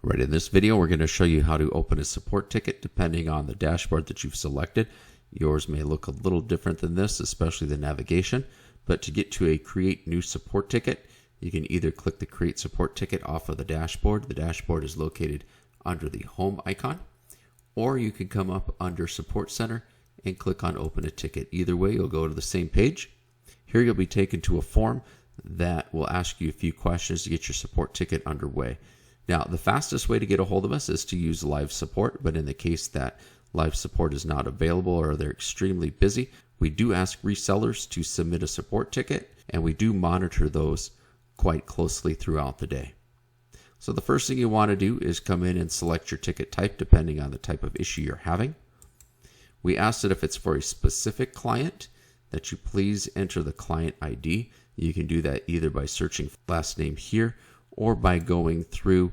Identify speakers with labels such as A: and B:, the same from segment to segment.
A: Right, in this video, we're going to show you how to open a support ticket depending on the dashboard that you've selected. Yours may look a little different than this, especially the navigation. But to get to a create new support ticket, you can either click the create support ticket off of the dashboard. The dashboard is located under the home icon, or you can come up under support center and click on open a ticket. Either way, you'll go to the same page. Here you'll be taken to a form that will ask you a few questions to get your support ticket underway. Now, the fastest way to get a hold of us is to use live support, but in the case that live support is not available or they're extremely busy, we do ask resellers to submit a support ticket, and we do monitor those quite closely throughout the day. So the first thing you want to do is come in and select your ticket type depending on the type of issue you're having. We ask that if it's for a specific client, that you please enter the client ID. You can do that either by searching last name here or by going through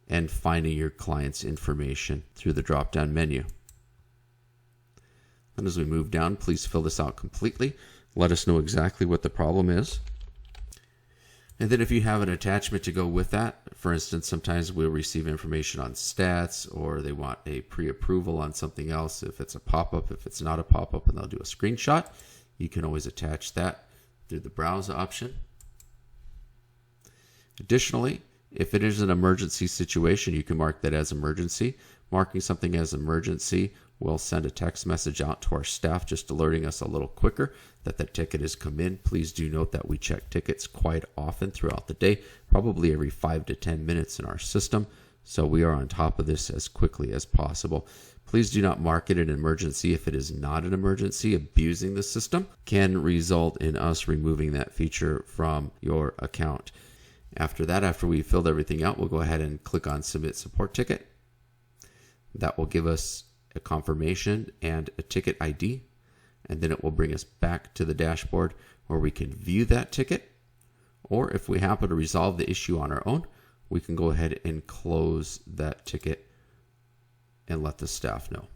A: and finding your client's information through the drop-down menu. And as we move down, please fill this out completely. Let us know exactly what the problem is. And then if you have an attachment to go with that, for instance, sometimes we'll receive information on stats, or they want a pre-approval on something else. If it's a pop-up, if it's not a pop-up, and they'll do a screenshot, you can always attach that through the browse option. Additionally, if it is an emergency situation, you can mark that as emergency. Marking something as emergency will send a text message out to our staff, just alerting us a little quicker that the ticket has come in. Please do note that we check tickets quite often throughout the day, probably every 5 to 10 minutes in our system. So we are on top of this as quickly as possible. Please do not mark it an emergency if it is not an emergency. Abusing the system can result in us removing that feature from your account. After that, after we filled everything out, we'll go ahead and click on Submit Support Ticket. That will give us a confirmation and a ticket ID, and then it will bring us back to the dashboard where we can view that ticket, or if we happen to resolve the issue on our own, we can go ahead and close that ticket and let the staff know.